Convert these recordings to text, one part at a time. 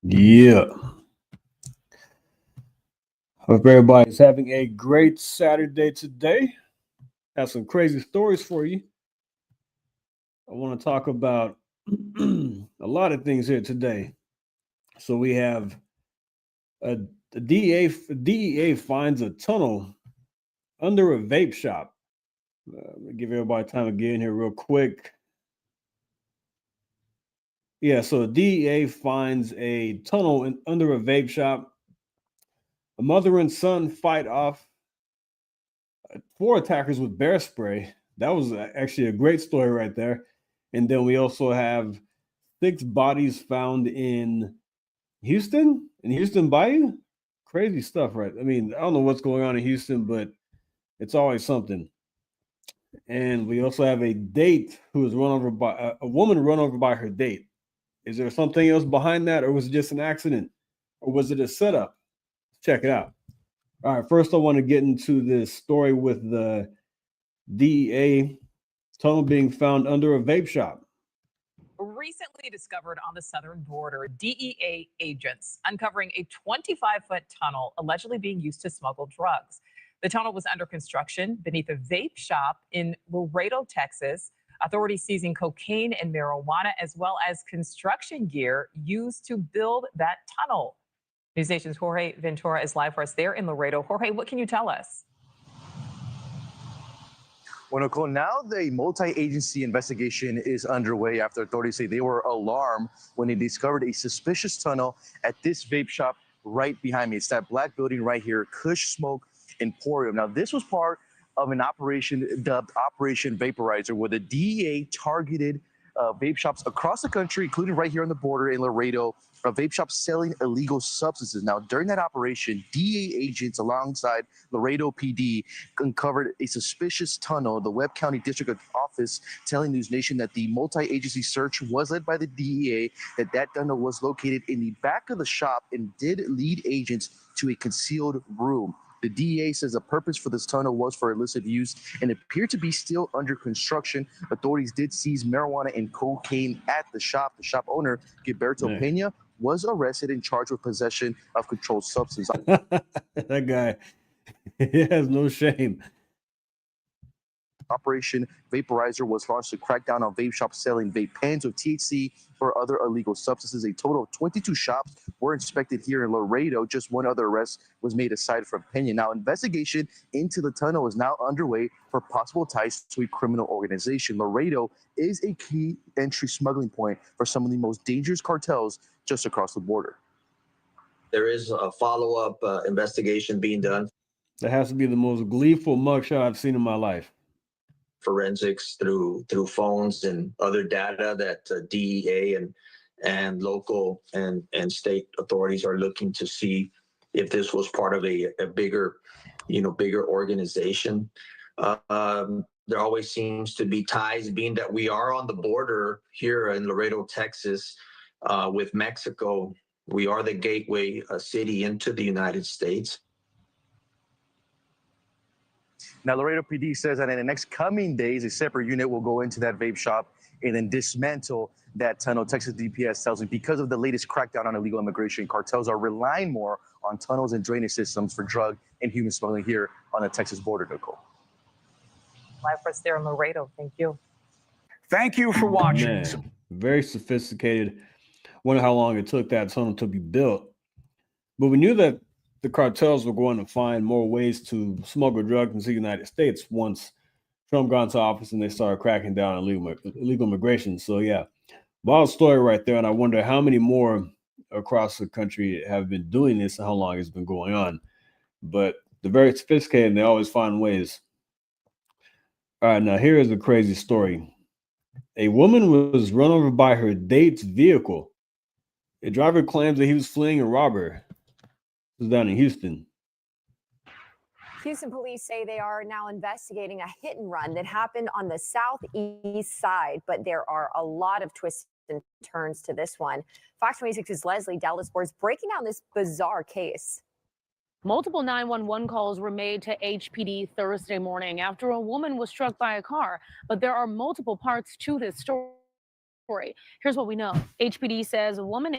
Yeah. Hope everybody's having a great Saturday today. Have some crazy stories for you. I want to talk about a lot of things here today. So we have a, a DEA finds a tunnel under a vape shop. Let me give everybody time to get in here real quick. Yeah, so DEA finds a tunnel under a vape shop. A mother and son fight off four attackers with bear spray. That was actually a great story right there. And then we also have six bodies found in Houston Bayou. Crazy stuff, right? I mean, I don't know what's going on in Houston, but it's always something. And we also have a date who was run over by a woman run over by her date. Is there something else behind that, or was it just an accident, or was it a setup? Check it out. All right, first I want to get into this story with the DEA tunnel being found under a vape shop. Recently discovered on the southern border, DEA agents uncovering a 25-foot tunnel allegedly being used to smuggle drugs. The tunnel was under construction beneath a vape shop in Laredo, Texas. Authorities seizing cocaine and marijuana, as well as construction gear used to build that tunnel. News Nation's Jorge Ventura is live for us there in Laredo. Jorge, what can you tell us? Well, Nicole, now the multi-agency investigation is underway after authorities say they were alarmed when they discovered a suspicious tunnel at this vape shop right behind me. It's that black building right here, Kush Smoke Emporium. Now, this was part of an operation dubbed Operation Vaporizer, where the DEA targeted vape shops across the country, including right here on the border in Laredo, vape shops selling illegal substances. Now, during that operation, DEA agents alongside Laredo PD uncovered a suspicious tunnel. The Webb County District Office telling News Nation that the multi-agency search was led by the DEA, that tunnel was located in the back of the shop and did lead agents to a concealed room. The DEA says the purpose for this tunnel was for illicit use and appeared to be still under construction. Authorities did seize marijuana and cocaine at the shop. The shop owner, Gilberto Pena, was arrested and charged with possession of controlled substance. That guy, he has no shame. Operation Vaporizer was launched to crack down on vape shops selling vape pens with THC or other illegal substances. A total of 22 shops were inspected here in Laredo. Just one other arrest was made aside from Pena. Now, investigation into the tunnel is now underway for possible ties to a criminal organization. Laredo is a key entry smuggling point for some of the most dangerous cartels just across the border. There is a follow-up investigation being done. That has to be the most gleeful mugshot I've seen in my life. Forensics through phones and other data that DEA and local and state authorities are looking to see if this was part of a bigger organization. There always seems to be ties, being that we are on the border here in Laredo, Texas, with Mexico. We are the gateway city into the United States. Now, Laredo PD says that in the next coming days, a separate unit will go into that vape shop and then dismantle that tunnel. Texas DPS tells me because of the latest crackdown on illegal immigration, cartels are relying more on tunnels and drainage systems for drug and human smuggling here on the Texas border, Nicole. Live for us there in Laredo. Thank you. Thank you for watching. Man, very sophisticated. Wonder how long it took that tunnel to be built. But we knew that the cartels were going to find more ways to smuggle drugs into the United States once Trump got into office and they started cracking down on illegal immigration. So, yeah, wild story right there. And I wonder how many more across the country have been doing this and how long it's been going on. But they're very sophisticated and they always find ways. All right, now here is a crazy story. A woman was run over by her date's vehicle. A driver claims that he was fleeing a robber. This is down in Houston. Houston police say they are now investigating a hit and run that happened on the southeast side, but there are a lot of twists and turns to this one. Fox 26's Leslie Dallas Sports breaking down this bizarre case. Multiple 911 calls were made to HPD Thursday morning after a woman was struck by a car, but there are multiple parts to this story. Here's what we know. HPD says a woman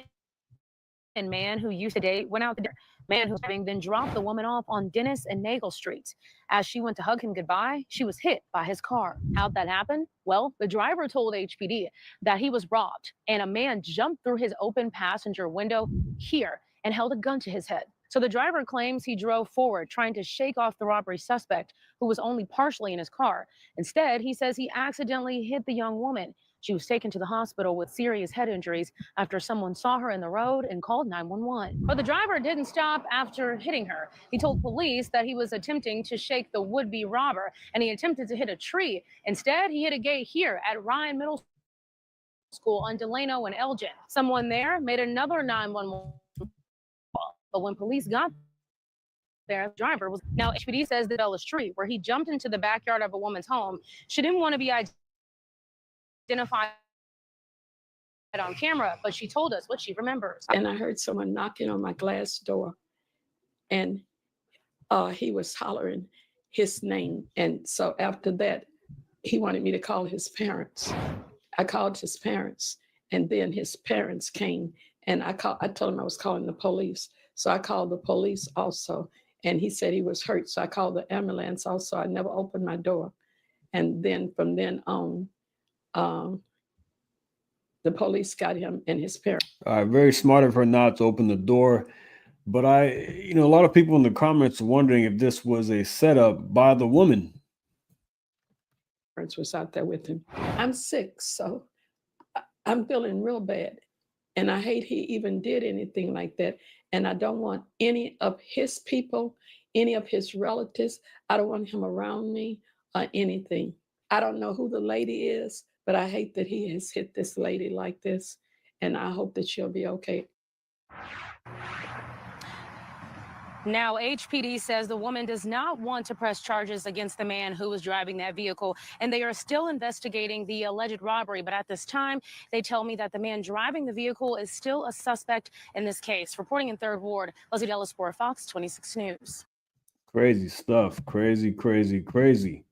man who used to date went out there. Man who's having then dropped the woman off on Dennis and Nagel Streets. As she went to hug him goodbye, she was hit by his car. How'd that happen? Well, the driver told HPD that he was robbed and a man jumped through his open passenger window here and held a gun to his head. So the driver claims he drove forward, trying to shake off the robbery suspect, who was only partially in his car. Instead, he says he accidentally hit the young woman. She was taken to the hospital with serious head injuries after someone saw her in the road and called 911. But the driver didn't stop after hitting her. He told police that he was attempting to shake the would-be robber, and he attempted to hit a tree. Instead, he hit a gate here at Ryan Middle School on Delano and Elgin. Someone there made another 911 call, but when police got there, the driver was. Now, HPD says that Bella Street, where he jumped into the backyard of a woman's home, she didn't want to be identified on camera, but she told us what she remembers. And I heard someone knocking on my glass door, and he was hollering his name. And so after that, he wanted me to call his parents. I called his parents, and then his parents came, and I told him I was calling the police. So I called the police also, and he said he was hurt. So I called the ambulance also. I never opened my door. And then from then on, the police got him and his parents. Very smart of her not to open the door. But a lot of people in the comments are wondering if this was a setup by the woman. Was out there with him. I'm sick, so I'm feeling real bad. And I hate he even did anything like that. And I don't want any of his people, any of his relatives. I don't want him around me or anything. I don't know who the lady is, but I hate that he has hit this lady like this, and I hope that she'll be okay. Now, HPD says the woman does not want to press charges against the man who was driving that vehicle, and they are still investigating the alleged robbery. But at this time, they tell me that the man driving the vehicle is still a suspect in this case. Reporting in 3rd Ward, Leslie Delaspore, Fox 26 News. Crazy stuff. Crazy, crazy, crazy.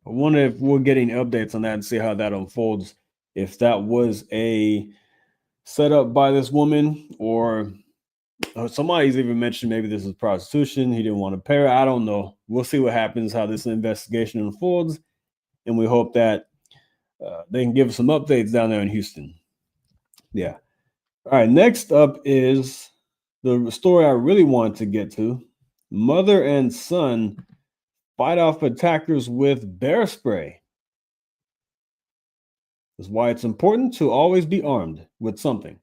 I wonder if we're getting updates on that and see how that unfolds. If that was a setup by this woman, or somebody's even mentioned maybe this is prostitution. He didn't want to pay her. I don't know. We'll see what happens, how this investigation unfolds. And we hope that they can give us some updates down there in Houston. Yeah. All right. Next up is the story I really wanted to get to. Mother and son fight off attackers with bear spray. That's why it's important to always be armed with something.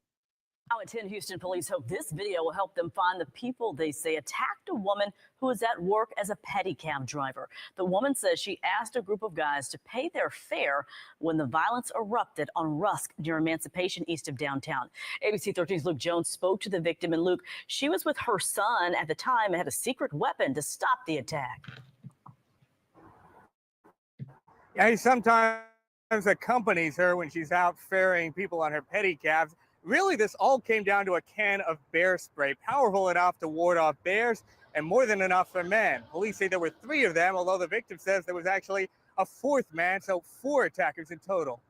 Now at 10, Houston police hope this video will help them find the people they say attacked a woman who was at work as a pedicab driver. The woman says she asked a group of guys to pay their fare when the violence erupted on Rusk near Emancipation east of downtown. ABC 13's Luke Jones spoke to the victim, and Luke, she was with her son at the time and had a secret weapon to stop the attack. Yeah, he sometimes accompanies her when she's out ferrying people on her pedicabs. Really, this all came down to a can of bear spray, powerful enough to ward off bears and more than enough for men. Police say there were 3 of them, although the victim says there was actually a 4th man, so 4 attackers in total.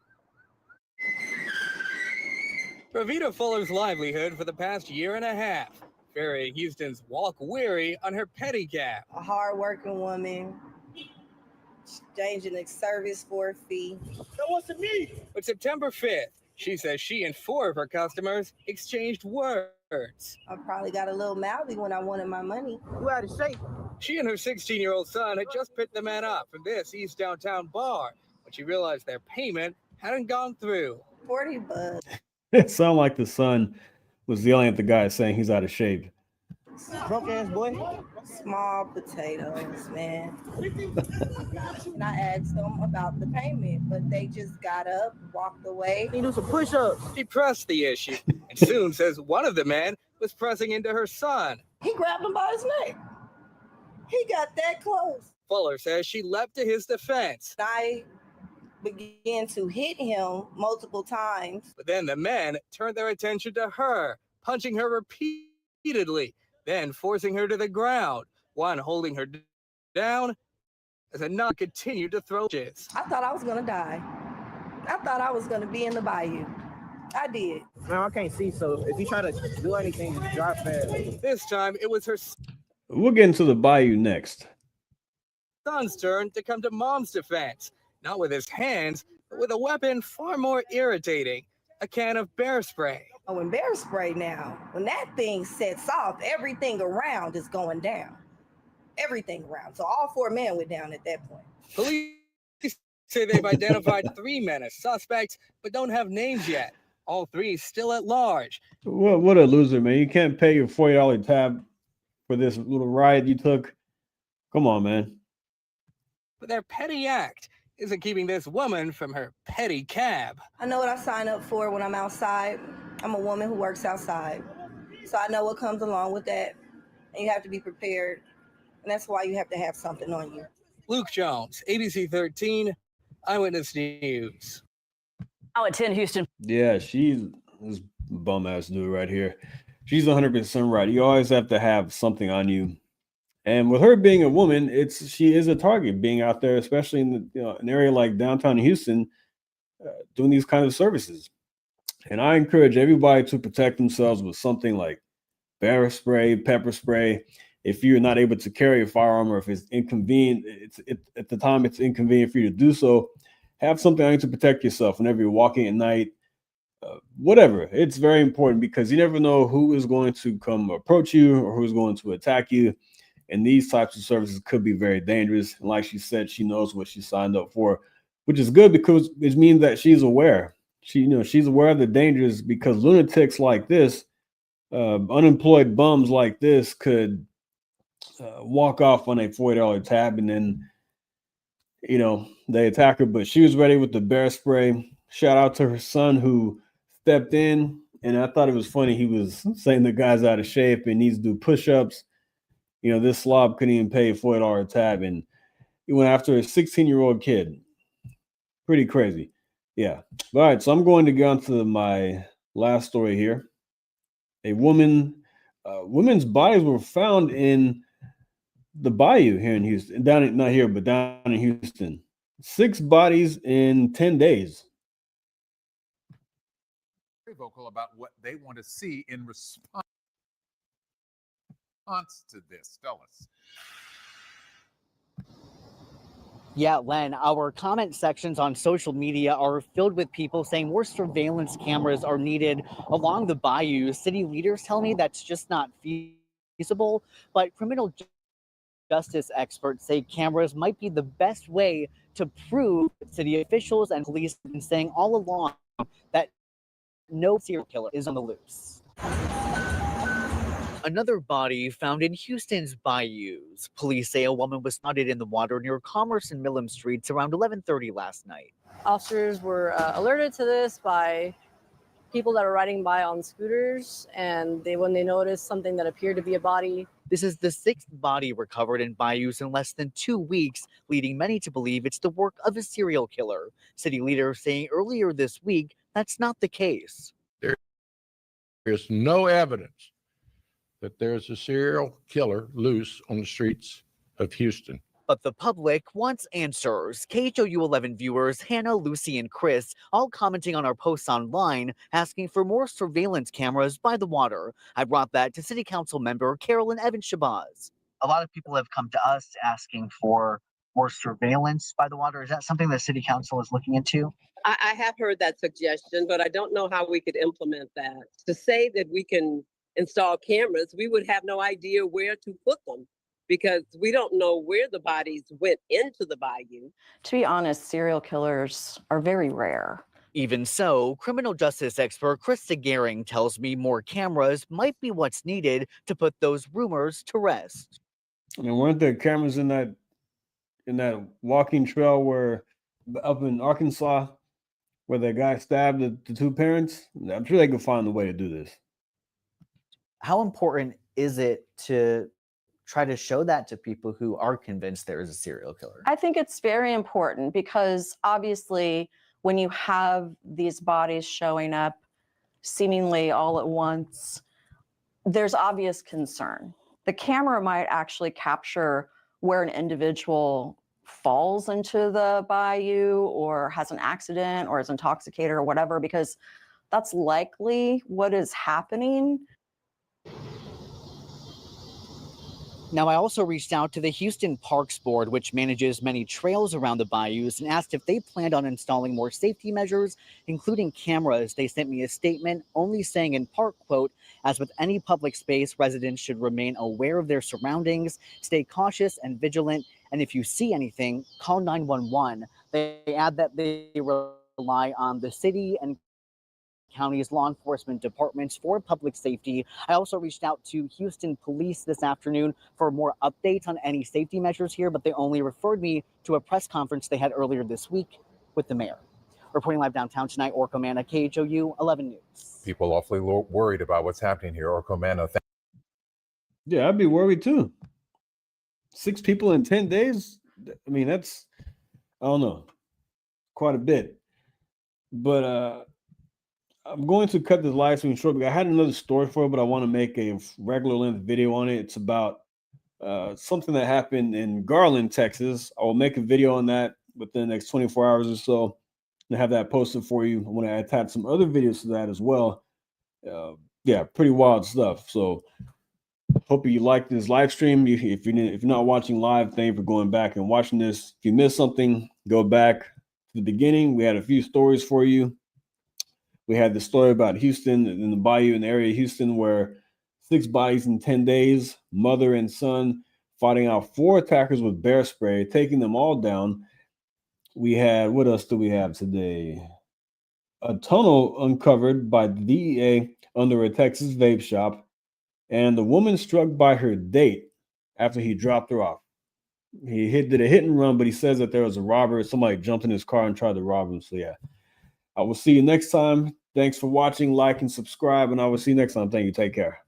Ravita Fuller's livelihood for the past year and a half, ferrying Houston's walk weary on her pedicab. A hard-working woman, exchanging a service for a fee. That wasn't me. But September 5th, she says she and 4 of her customers exchanged words. I probably got a little mouthy when I wanted my money. You out of shape. She and her 16-year-old son had just picked the man up from this East Downtown bar when she realized their payment hadn't gone through. $40. It sounded like the son was yelling at the guy saying he's out of shape. Broke ass boy. Small potatoes, man. And I asked them about the payment, but they just got up, walked away. He do some push-ups. She pressed the issue and soon says one of the men was pressing into her son. He grabbed him by his neck. He got that close. Fuller says she leapt to his defense. I began to hit him multiple times. But then the men turned their attention to her, punching her repeatedly, then forcing her to the ground, one holding her down as another continued to throw punches. I thought I was going to die. I thought I was going to be in the Bayou. I did. No, I can't see, so if you try to do anything, just drive fast. This time, it was her We'll get into the Bayou next. son's turn to come to mom's defense. Not with his hands, but with a weapon far more irritating, a can of bear spray. Oh, and bear spray now, when that thing sets off, everything around is going down. Everything around. So all 4 men went down at that point. Police say they've identified 3 men as suspects, but don't have names yet. All 3 still at large. What a loser, man. You can't pay your $40 tab for this little ride you took. Come on, man. But their petty act isn't keeping this woman from her petty cab. I know what I sign up for when I'm outside. I'm a woman who works outside. So I know what comes along with that. And you have to be prepared. And that's why you have to have something on you. Luke Jones, ABC 13, Eyewitness News. Now at 10 Houston. Yeah, she's this bum ass dude right here. She's 100% right. You always have to have something on you. And with her being a woman, she is a target being out there, especially in an area like downtown Houston, doing these kind of services. And I encourage everybody to protect themselves with something like bear spray, pepper spray. If you're not able to carry a firearm, or if it's inconvenient, at the time it's inconvenient for you to do so, have something on you to protect yourself whenever you're walking at night. Whatever. It's very important because you never know who is going to come approach you or who's going to attack you. And these types of services could be very dangerous. And like she said, she knows what she signed up for, which is good because it means that she's aware. She's aware of the dangers, because lunatics like this, unemployed bums like this could walk off on a $40 tab, and then, they attack her. But she was ready with the bear spray. Shout out to her son who stepped in. And I thought it was funny. He was saying the guy's out of shape and needs to do push-ups. This slob couldn't even pay a $40 tab, and he went after a 16-year-old kid. Pretty crazy. Yeah. All right, so I'm going to go on to my last story here. A woman's bodies were found in the Bayou here in Houston. Down in Houston. 6 bodies in 10 days. Very vocal about what they want to see in response to this. Tell us. Yeah, Len, our comment sections on social media are filled with people saying more surveillance cameras are needed along the Bayou. City leaders tell me that's just not feasible, but criminal justice experts say cameras might be the best way to prove city officials and police have been saying all along that no serial killer is on the loose. Another body found in Houston's bayous. Police say a woman was spotted in the water near Commerce and Millam Streets around 11:30 last night. Officers were alerted to this by people that are riding by on scooters, and when they noticed something that appeared to be a body. This is the 6th body recovered in bayous in less than 2 weeks, leading many to believe it's the work of a serial killer. City leaders saying earlier this week that's not the case. There is no evidence that there's a serial killer loose on the streets of Houston. But the public wants answers. KHOU 11 viewers, Hannah, Lucy, and Chris, all commenting on our posts online, asking for more surveillance cameras by the water. I brought that to City Council member Carolyn Evans-Shabazz. A lot of people have come to us asking for more surveillance by the water. Is that something the City Council is looking into? I have heard that suggestion, but I don't know how we could implement that. To say that we can install cameras, we would have no idea where to put them, because we don't know where the bodies went into the bayou. To be honest, serial killers are very rare. Even so, criminal justice expert Krista Gehring tells me more cameras might be what's needed to put those rumors to rest. I mean, weren't there cameras in that walking trail where up in Arkansas where the guy stabbed the 2 parents? I'm sure they could find a way to do this. How important is it to try to show that to people who are convinced there is a serial killer? I think it's very important because obviously when you have these bodies showing up seemingly all at once, there's obvious concern. The camera might actually capture where an individual falls into the bayou or has an accident or is intoxicated or whatever, because that's likely what is happening. Now, I also reached out to the Houston Parks Board, which manages many trails around the bayous, and asked if they planned on installing more safety measures, including cameras. They sent me a statement only saying in part, quote, as with any public space, residents should remain aware of their surroundings, stay cautious and vigilant, and if you see anything, call 911. They add that they rely on the city and county's law enforcement departments for public safety. I also reached out to Houston Police this afternoon for more updates on any safety measures here, but they only referred me to a press conference they had earlier this week with the mayor. Reporting live downtown tonight, Orko Manna, KHOU 11 News. People awfully worried about what's happening here. Orko Manna, Yeah, I'd be worried too. 6 people in 10 days? I mean, that's, I don't know, quite a bit. But I'm going to cut this live stream short because I had another story for it, but I want to make a regular length video on it. It's about something that happened in Garland, Texas. I will make a video on that within the next 24 hours or so and have that posted for you. I want to attach some other videos to that as well. Yeah, pretty wild stuff. So hope you like this live stream. If you're not watching live, thank you for going back and watching this. If you missed something, go back to the beginning. We had a few stories for you. We had the story about Houston in the Bayou in the area of Houston where 6 bodies in 10 days, mother and son fighting out 4 attackers with bear spray, taking them all down. We had, what else do we have today? A tunnel uncovered by the DEA under a Texas vape shop, and the woman struck by her date after he dropped her off. He did a hit and run, but he says that there was a robber. Somebody jumped in his car and tried to rob him. So yeah, I will see you next time. Thanks for watching, like, and subscribe, and I will see you next time. Thank you. Take care.